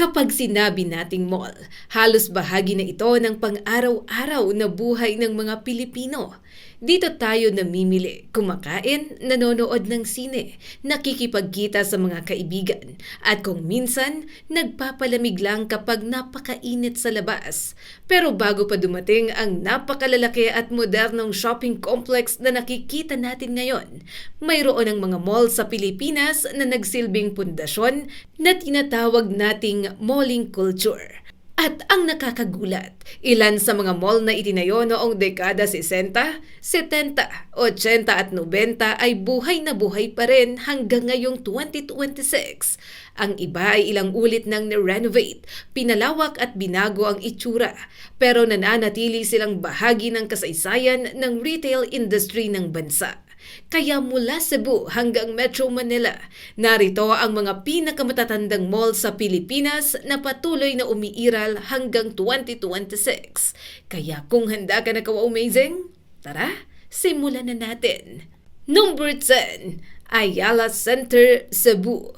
Kapag sinabi nating mall, halos bahagi na ito ng pang-araw-araw na buhay ng mga Pilipino. Dito tayo namimili, kumakain, nanonood ng sine, nakikipagkita sa mga kaibigan, at kung minsan, nagpapalamig lang kapag napakainit sa labas. Pero bago pa dumating ang napakalalaki at modernong shopping complex na nakikita natin ngayon, mayroon ang mga mall sa Pilipinas na nagsilbing pundasyon na tinatawag nating malling culture. At ang nakakagulat, ilan sa mga mall na itinayo noong dekada 60, 70, 80 at 90 ay buhay na buhay pa rin hanggang ngayong 2026. Ang iba ay ilang ulit nang ni-renovate, pinalawak at binago ang itsura, pero nananatili silang bahagi ng kasaysayan ng retail industry ng bansa. Kaya mula Cebu hanggang Metro Manila, narito ang mga pinakamatatandang mall sa Pilipinas na patuloy na umiiral hanggang 2026. Kaya kung handa ka na ka-amazing, tara, simulan na natin. Number 10, Ayala Center, Cebu.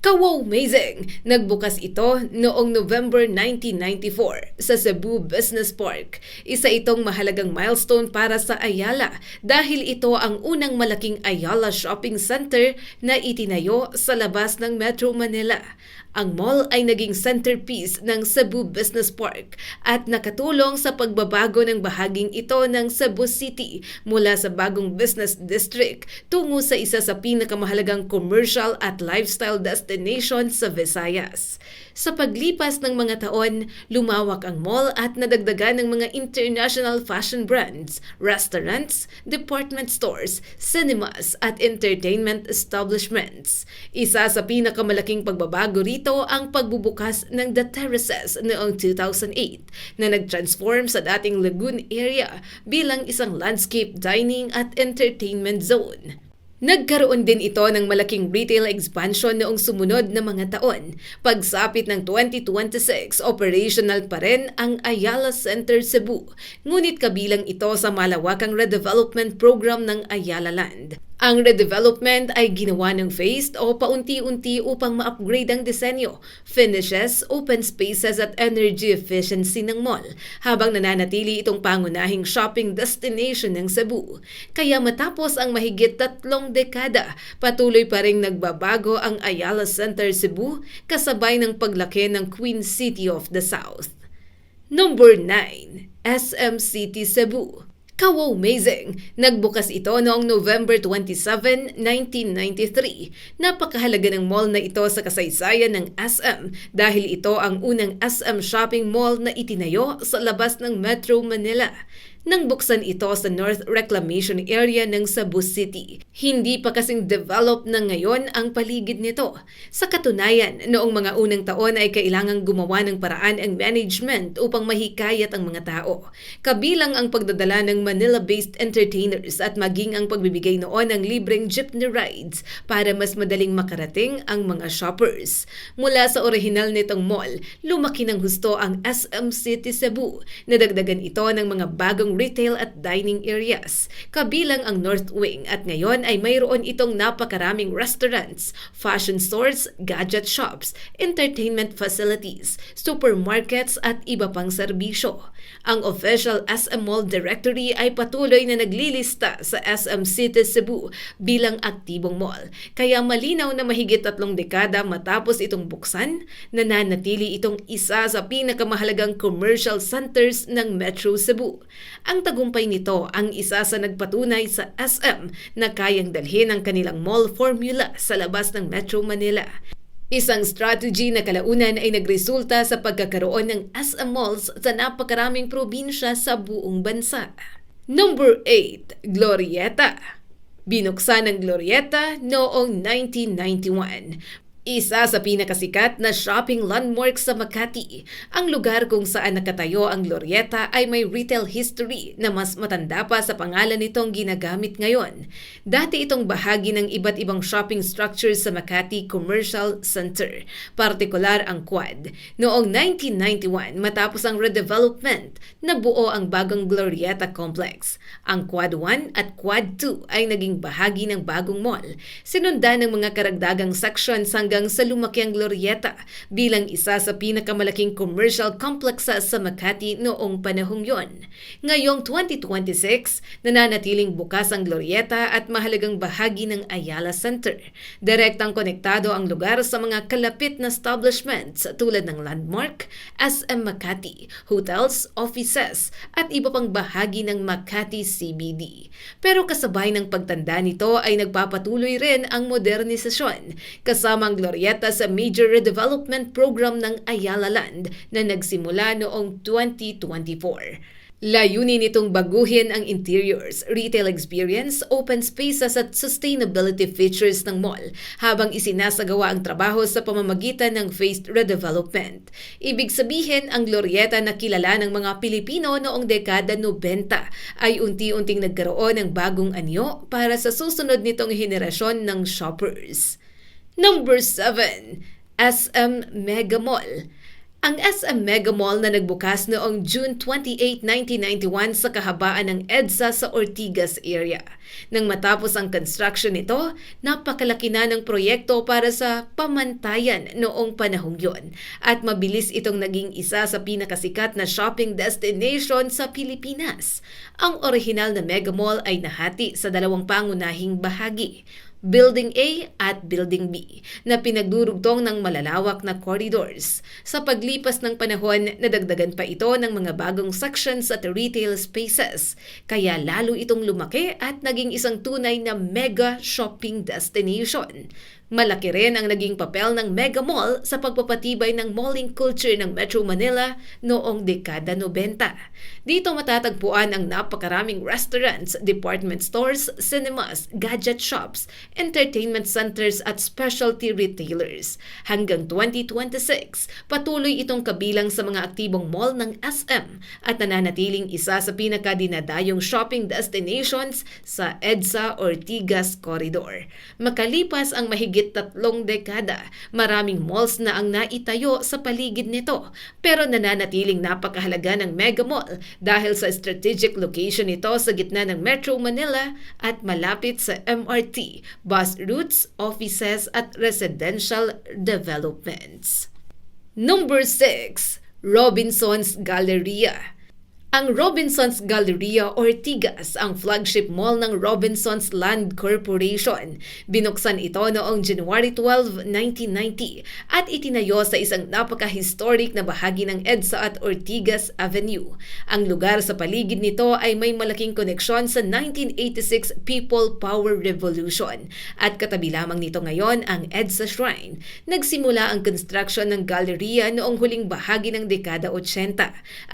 Kawaw-amazing! Nagbukas ito noong November 1994 sa Cebu Business Park. Isa itong mahalagang milestone para sa Ayala dahil ito ang unang malaking Ayala Shopping Center na itinayo sa labas ng Metro Manila. Ang mall ay naging centerpiece ng Cebu Business Park at nakatulong sa pagbabago ng bahaging ito ng Cebu City mula sa bagong business district tungo sa isa sa pinakamahalagang commercial at lifestyle destination sa Visayas. Sa paglipas ng mga taon, lumawak ang mall at nadagdagan ng mga international fashion brands, restaurants, department stores, cinemas at entertainment establishments. Isa sa pinakamalaking pagbabago rito ang pagbubukas ng The Terraces noong 2008 na nag-transform sa dating lagoon area bilang isang landscape dining at entertainment zone. Nagkaroon din ito ng malaking retail expansion noong sumunod na mga taon. Pagsapit ng 2026, operational pa rin ang Ayala Center Cebu, ngunit kabilang ito sa malawakang redevelopment program ng Ayala Land. Ang redevelopment ay ginawa ng phased o paunti-unti upang ma-upgrade ang disenyo, finishes, open spaces at energy efficiency ng mall, habang nananatili itong pangunahing shopping destination ng Cebu. Kaya matapos ang mahigit 3 dekada, patuloy pa ring nagbabago ang Ayala Center Cebu kasabay ng paglaki ng Queen City of the South. Number 9, SM City Cebu. Kawaw-amazing! Nagbukas ito noong November 27, 1993. Napakahalaga ng mall na ito sa kasaysayan ng SM dahil ito ang unang SM shopping mall na itinayo sa labas ng Metro Manila. Nang buksan ito sa North Reclamation Area ng Cebu City. Hindi pa kasing develop na ngayon ang paligid nito. Sa katunayan, noong mga unang taon ay kailangang gumawa ng paraan ang management upang mahikayat ang mga tao. Kabilang ang pagdadala ng Manila-based entertainers at maging ang pagbibigay noon ng libreng jeepney rides para mas madaling makarating ang mga shoppers. Mula sa orihinal nitong mall, lumaki ng husto ang SM City Cebu. Nadagdagan ito ng mga bagong retail at dining areas, kabilang ang North Wing at ngayon ay mayroon itong napakaraming restaurants, fashion stores, gadget shops, entertainment facilities, supermarkets at iba pang serbisyo. Ang official SM Mall Directory ay patuloy na naglilista sa SM City Cebu bilang aktibong mall, kaya malinaw na mahigit 3 dekada matapos itong buksan, nananatili itong isa sa pinakamahalagang commercial centers ng Metro Cebu. Ang tagumpay nito ang isa sa nagpatunay sa SM na kayang dalhin ang kanilang mall formula sa labas ng Metro Manila. Isang strategy na kalaunan ay nagresulta sa pagkakaroon ng SM malls sa napakaraming probinsya sa buong bansa. Number 8, Glorieta. Binuksan ng Glorieta noong 1991. Isa sa pinakasikat na shopping landmark sa Makati, ang lugar kung saan nakatayo ang Glorieta ay may retail history na mas matanda pa sa pangalan nitong ginagamit ngayon. Dati itong bahagi ng iba't ibang shopping structures sa Makati Commercial Center, partikular ang Quad. Noong 1991, matapos ang redevelopment, nabuo ang bagong Glorieta Complex. Ang Quad 1 at Quad 2 ay naging bahagi ng bagong mall. Sinundan ng mga karagdagang sections hanggang hanggang sa lumakiang Glorieta bilang isa sa pinakamalaking commercial complex sa Makati noong panahong yon. Ngayong 2026, nananatiling bukas ang Glorieta at mahalagang bahagi ng Ayala Center. Direktang konektado ang lugar sa mga kalapit na establishments tulad ng Landmark, SM Makati, hotels, offices at iba pang bahagi ng Makati CBD. Pero kasabay ng pagtanda nito ay nagpapatuloy rin ang modernisasyon kasama ang Glorieta sa major redevelopment program ng Ayala Land na nagsimula noong 2024. Layunin nitong baguhin ang interiors, retail experience, open spaces at sustainability features ng mall habang isinasagawa ang trabaho sa pamamagitan ng phased redevelopment. Ibig sabihin, ang Glorieta na kilala ng mga Pilipino noong dekada 90 ay unti-unting nagkaroon ng bagong anyo para sa susunod nitong henerasyon ng shoppers. Number 7. SM Mega Mall. Ang SM Mega Mall na nagbukas noong June 28, 1991 sa kahabaan ng EDSA sa Ortigas area. Nang matapos ang construction nito, napakalaki na ng proyekto para sa pamantayan noong panahong yon at mabilis itong naging isa sa pinakasikat na shopping destination sa Pilipinas. Ang orihinal na Mega Mall ay nahati sa dalawang pangunahing bahagi, Building A at Building B, na pinagdurugtong ng malalawak na corridors. Sa paglipas ng panahon, nadagdagan pa ito ng mga bagong sections at retail spaces, kaya lalo itong lumaki at naging isang tunay na mega shopping destination. Malaki rin ang naging papel ng Mega Mall sa pagpapatibay ng malling culture ng Metro Manila noong dekada 90. Dito matatagpuan ang napakaraming restaurants, department stores, cinemas, gadget shops, entertainment centers at specialty retailers. Hanggang 2026, patuloy itong kabilang sa mga aktibong mall ng SM at nananatiling isa sa pinakadinadayong shopping destinations sa EDSA Ortigas Corridor. Makalipas ang mahigit 3 dekada, maraming malls na ang naitayo sa paligid nito, pero nananatiling napakahalaga ng Mega Mall dahil sa strategic location nito sa gitna ng Metro Manila at malapit sa MRT, bus routes, offices at residential developments. Number 6. Robinsons Galleria. Ang Robinsons Galleria Ortigas ang flagship mall ng Robinsons Land Corporation. Binuksan ito noong January 12, 1990 at itinayo sa isang napaka-historic na bahagi ng EDSA at Ortigas Avenue. Ang lugar sa paligid nito ay may malaking koneksyon sa 1986 People Power Revolution at katabi lamang nito ngayon ang EDSA Shrine. Nagsimula ang construction ng galleria noong huling bahagi ng dekada 80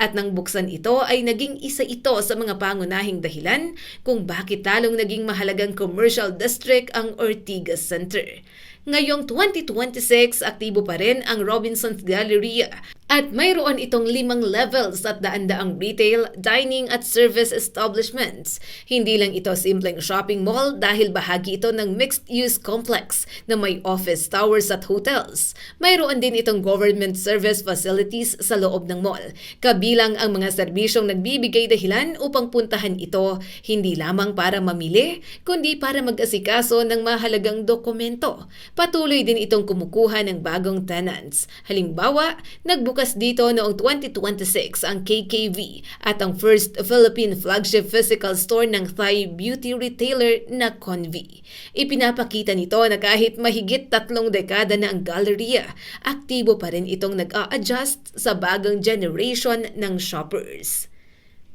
at nang buksan ito ay naging isa ito sa mga pangunahing dahilan kung bakit talong naging mahalagang commercial district ang Ortigas Center. Ngayong 2026, aktibo pa rin ang Robinsons Galleria at mayroon itong 5 levels at daan-daang retail, dining at service establishments. Hindi lang ito simpleng shopping mall dahil bahagi ito ng mixed-use complex na may office towers at hotels. Mayroon din itong government service facilities sa loob ng mall, kabilang ang mga serbisyong nagbibigay dahilan upang puntahan ito hindi lamang para mamili, kundi para mag-asikaso ng mahalagang dokumento. Patuloy din itong kumukuha ng bagong tenants. Halimbawa, nagbukas dito noong 2026 ang KKV at ang first Philippine flagship physical store ng Thai beauty retailer na Convi. Ipinapakita nito na kahit mahigit 3 dekada na ang galleria, aktibo pa rin itong nag-a-adjust sa bagong generation ng shoppers.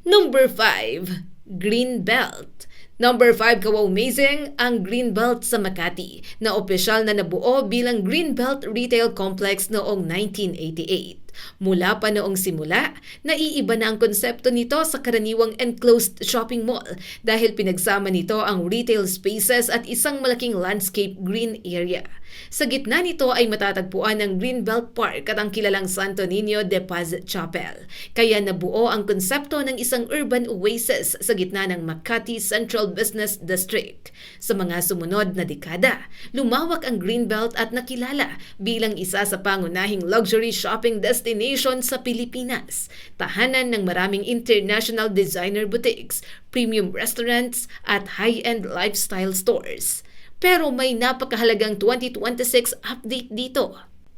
Number 5. Greenbelt. Number 5, kawa-amazing ang Greenbelt sa Makati na opisyal na nabuo bilang Greenbelt Retail Complex noong 1988. Mula pa noong simula, naiiba na ang konsepto nito sa karaniwang enclosed shopping mall dahil pinagsama nito ang retail spaces at isang malaking landscape green area. Sa gitna nito ay matatagpuan ang Greenbelt Park at ang kilalang Santo Niño de Paz Chapel. Kaya nabuo ang konsepto ng isang urban oasis sa gitna ng Makati Central Business District. Sa mga sumunod na dekada, lumawak ang Greenbelt at nakilala bilang isa sa pangunahing luxury shopping destination sa Pilipinas. Tahanan ng maraming international designer boutiques, premium restaurants at high-end lifestyle stores. Pero may napakahalagang 2026 update dito.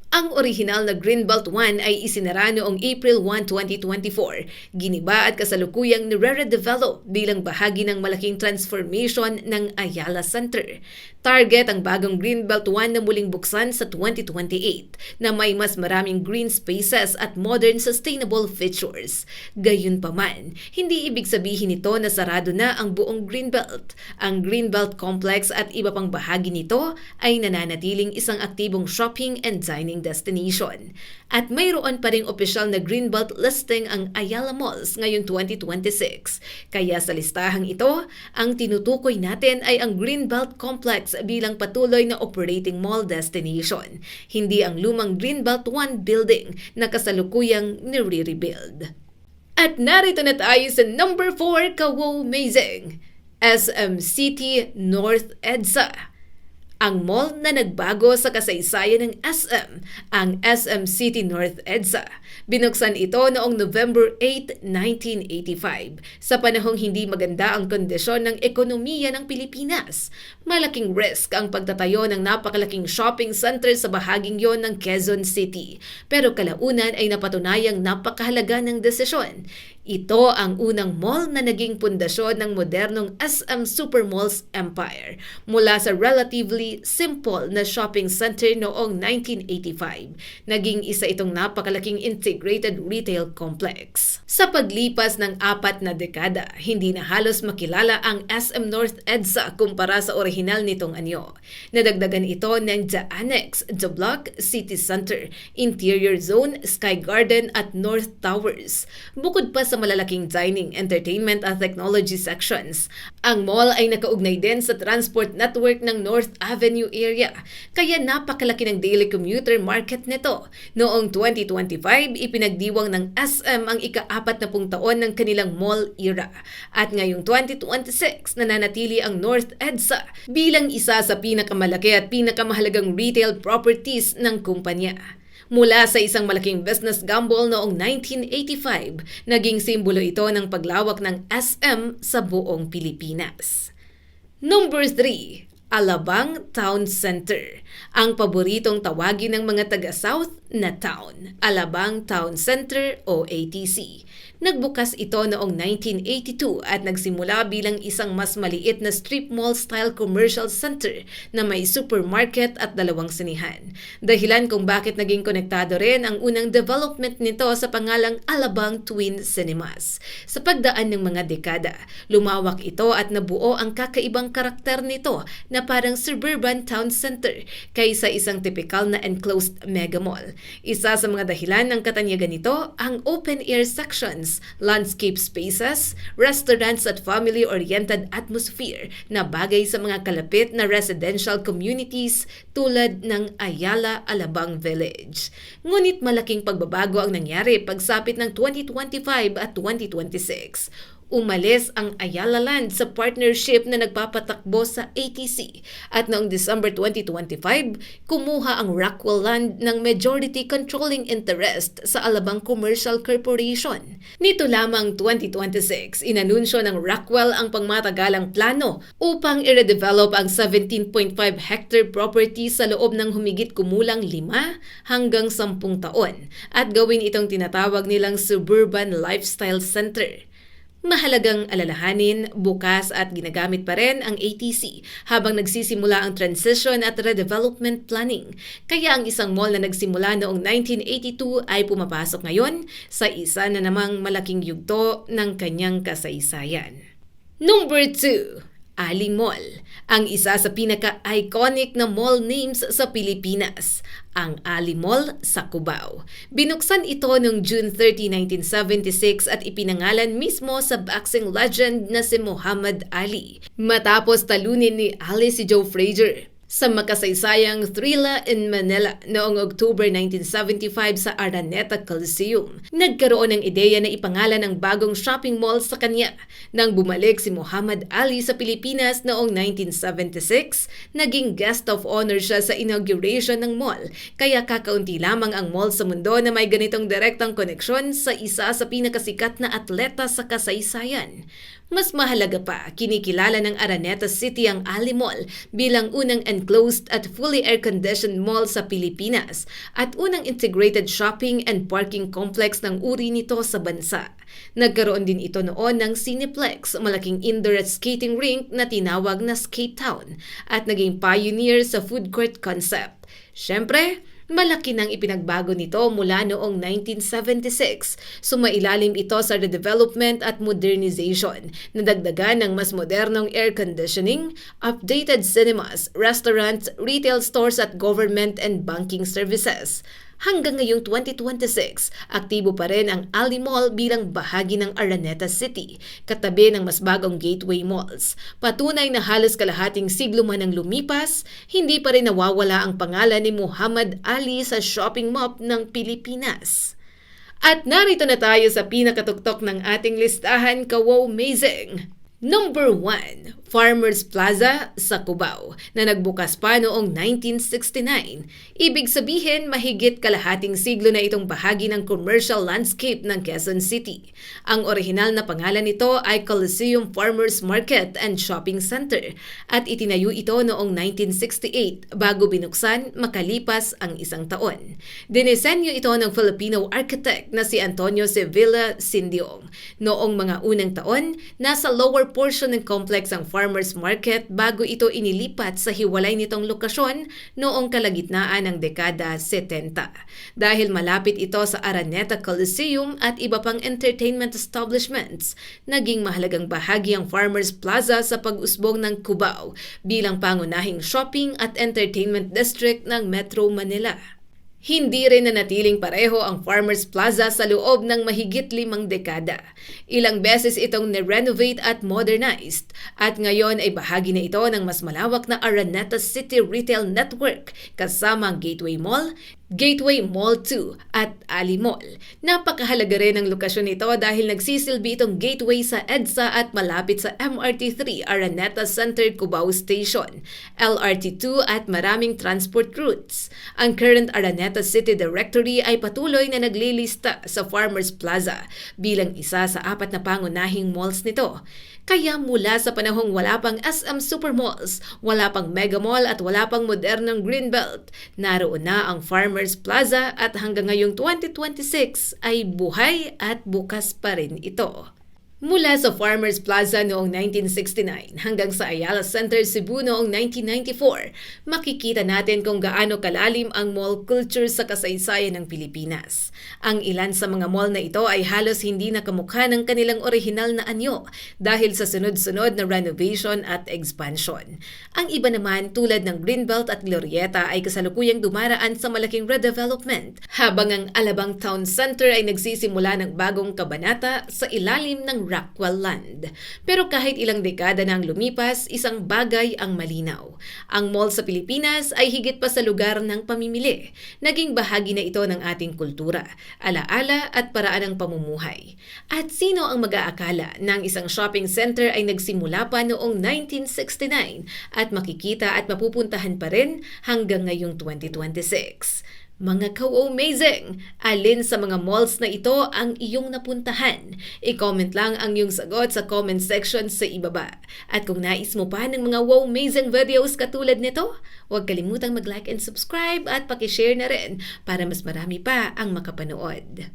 Ang orihinal na Greenbelt 1 ay isinara noong April 1, 2024. Giniba at kasalukuyang nire-redevelop bilang bahagi ng malaking transformation ng Ayala Center. Target ang bagong Greenbelt 1 na muling buksan sa 2028 na may mas maraming green spaces at modern sustainable features. Gayunpaman, hindi ibig sabihin nito na sarado na ang buong Greenbelt. Ang Greenbelt Complex at iba pang bahagi nito ay nananatiling isang aktibong shopping and dining destination. At mayroon pa ring opisyal na Greenbelt listing ang Ayala Malls ngayong 2026. Kaya sa listahang ito, ang tinutukoy natin ay ang Greenbelt Complex bilang patuloy na operating mall destination, hindi ang lumang Greenbelt 1 building na kasalukuyang nire-rebuild. At narito na tayo sa number 4, ka-wow-mazing, SM City North EDSA. Ang mall na nagbago sa kasaysayan ng SM, ang SM City North EDSA. Binuksan ito noong November 8, 1985. Sa panahong hindi maganda ang kondisyon ng ekonomiya ng Pilipinas. Malaking risk ang pagtatayo ng napakalaking shopping center sa bahaging yon ng Quezon City. Pero kalaunan ay napatunayang napakahalaga ng desisyon. Ito ang unang mall na naging pundasyon ng modernong SM Supermalls Empire mula sa relatively simple na shopping center noong 1985. Naging isa itong napakalaking integrated retail complex. Sa paglipas ng 4 na dekada, hindi na halos makilala ang SM North EDSA kumpara sa orihinal nitong anyo. Nadagdagan ito ng The Annex, The Block, City Center, Interior Zone, Sky Garden at North Towers. Bukod pa sa malalaking dining, entertainment at technology sections. Ang mall ay nakaugnay din sa transport network ng North Avenue area, kaya napakalaki ng daily commuter market nito. Noong 2025, ipinagdiwang ng SM ang ika-40 taon ng kanilang mall era. At ngayong 2026, nananatili ang North EDSA bilang isa sa pinakamalaki at pinakamahalagang retail properties ng kumpanya. Mula sa isang malaking business gamble noong 1985, naging simbolo ito ng paglawak ng SM sa buong Pilipinas. Number 3. Alabang Town Center. Ang paboritong tawagin ng mga taga-South na town, Alabang Town Center o ATC. Nagbukas ito noong 1982 at nagsimula bilang isang mas maliit na strip mall-style commercial center na may supermarket at 2 sinihan. Dahilan kung bakit naging konektado rin ang unang development nito sa pangalang Alabang Twin Cinemas. Sa pagdaan ng mga dekada, lumawak ito at nabuo ang kakaibang karakter nito na parang suburban town center kaysa isang typical na enclosed mega mall. Isa sa mga dahilan ng katanyagan nito ang open-air sections, landscape spaces, restaurants at family-oriented atmosphere na bagay sa mga kalapit na residential communities tulad ng Ayala Alabang Village. Ngunit malaking pagbabago ang nangyari pagsapit ng 2025 at 2026. Umalis ang Ayala Land sa partnership na nagpapatakbo sa ATC at noong December 2025, kumuha ang Rockwell Land ng majority controlling interest sa Alabang Commercial Corporation. Nito lamang 2026, inanunsyo ng Rockwell ang pangmatagalang plano upang i-redevelop ang 17.5 hectare property sa loob ng humigit kumulang 5 hanggang 10 taon at gawin itong tinatawag nilang Suburban Lifestyle Center. Mahalagang alalahanin, bukas at ginagamit pa rin ang ATC habang nagsisimula ang transition at redevelopment planning. Kaya ang isang mall na nagsimula noong 1982 ay pumapasok ngayon sa isa na namang malaking yugto ng kanyang kasaysayan. Number 2. Ali Mall, ang isa sa pinaka-iconic na mall names sa Pilipinas, ang Ali Mall sa Cubao. Binuksan ito noong June 30, 1976 at ipinangalan mismo sa boxing legend na si Muhammad Ali. Matapos talunin ni Ali si Joe Frazier sa makasaysayang Thrilla in Manila noong October 1975 sa Araneta Coliseum. Nagkaroon ng ideya na ipangalan ang bagong shopping mall sa kanya. Nang bumalik si Muhammad Ali sa Pilipinas noong 1976, naging guest of honor siya sa inauguration ng mall. Kaya kakaunti lamang ang mall sa mundo na may ganitong direktang koneksyon sa isa sa pinakasikat na atleta sa kasaysayan. Mas mahalaga pa, kinikilala ng Araneta City ang Ali Mall bilang unang enclosed at fully air-conditioned mall sa Pilipinas at unang integrated shopping and parking complex ng uri nito sa bansa. Nagkaroon din ito noon ng Cineplex, malaking indoor at skating rink na tinawag na Skate Town at naging pioneer sa food court concept. Siyempre, malaki nang ipinagbago nito mula noong 1976. Sumailalim ito sa redevelopment at modernization, nadagdagan ng mas modernong air conditioning, updated cinemas, restaurants, retail stores at government and banking services. Hanggang ngayong 2026, aktibo pa rin ang Ali Mall bilang bahagi ng Araneta City, katabi ng mas bagong gateway malls. Patunay na halos kalahating siglo man ang lumipas, hindi pa rin nawawala ang pangalan ni Muhammad Ali sa shopping map ng Pilipinas. At narito na tayo sa pinakatuktok ng ating listahan, ka-wow-mazing! Number 1, Farmers Plaza sa Cubao na nagbukas pa noong 1969. Ibig sabihin, mahigit kalahating siglo na itong bahagi ng commercial landscape ng Quezon City. Ang orihinal na pangalan nito ay Coliseum Farmers Market and Shopping Center at itinayo ito noong 1968 bago binuksan makalipas ang isang taon. Dinisenyo ito ng Filipino architect na si Antonio Sevilla Sindiong. Noong mga unang taon, nasa lower portion ng complex ang Farmers Market bago ito inilipat sa hiwalay nitong lokasyon noong kalagitnaan ng dekada 70. Dahil malapit ito sa Araneta Coliseum at iba pang entertainment establishments, naging mahalagang bahagi ang Farmers Plaza sa pag-usbong ng Cubao bilang pangunahing shopping at entertainment district ng Metro Manila. Hindi rin nanatiling pareho ang Farmers Plaza sa loob ng mahigit 5 dekada. Ilang beses itong ni-renovate at modernized at ngayon ay bahagi na ito ng mas malawak na Araneta City Retail Network kasama ang Gateway Mall, Gateway Mall 2 at Ali Mall. Napakahalaga rin ang lokasyon nito dahil nagsisilbi itong gateway sa EDSA at malapit sa MRT3 Araneta Center Cubao Station, LRT2 at maraming transport routes. Ang current Araneta City Directory ay patuloy na naglilista sa Farmers Plaza bilang isa sa 4 na pangunahing malls nito. Kaya mula sa panahong wala pang SM Supermalls, wala pang Mega Mall at wala pang modernong Greenbelt, naroon na ang Farmers Plaza at hanggang ngayong 2026 ay buhay at bukas pa rin ito. Mula sa Farmers Plaza noong 1969 hanggang sa Ayala Center, Cebu noong 1994, makikita natin kung gaano kalalim ang mall culture sa kasaysayan ng Pilipinas. Ang ilan sa mga mall na ito ay halos hindi nakamukha ng kanilang orihinal na anyo dahil sa sunod-sunod na renovation at expansion. Ang iba naman tulad ng Greenbelt at Glorieta ay kasalukuyang dumaraan sa malaking redevelopment, habang ang Alabang Town Center ay nagsisimula ng bagong kabanata sa ilalim ng Rockwell Land. Pero kahit ilang dekada na ang lumipas, isang bagay ang malinaw. Ang mall sa Pilipinas ay higit pa sa lugar ng pamimili. Naging bahagi na ito ng ating kultura, alaala at paraan ng pamumuhay. At sino ang mag-aakala na ang isang shopping center ay nagsimula pa noong 1969 at makikita at mapupuntahan pa rin hanggang ngayong 2026? Mga ka-amazing! Alin sa mga malls na ito ang iyong napuntahan? I-comment lang ang iyong sagot sa comment section sa ibaba. At kung nais mo pa ng mga wow-amazing videos katulad nito, huwag kalimutang mag-like and subscribe at pakishare na rin para mas marami pa ang makapanood.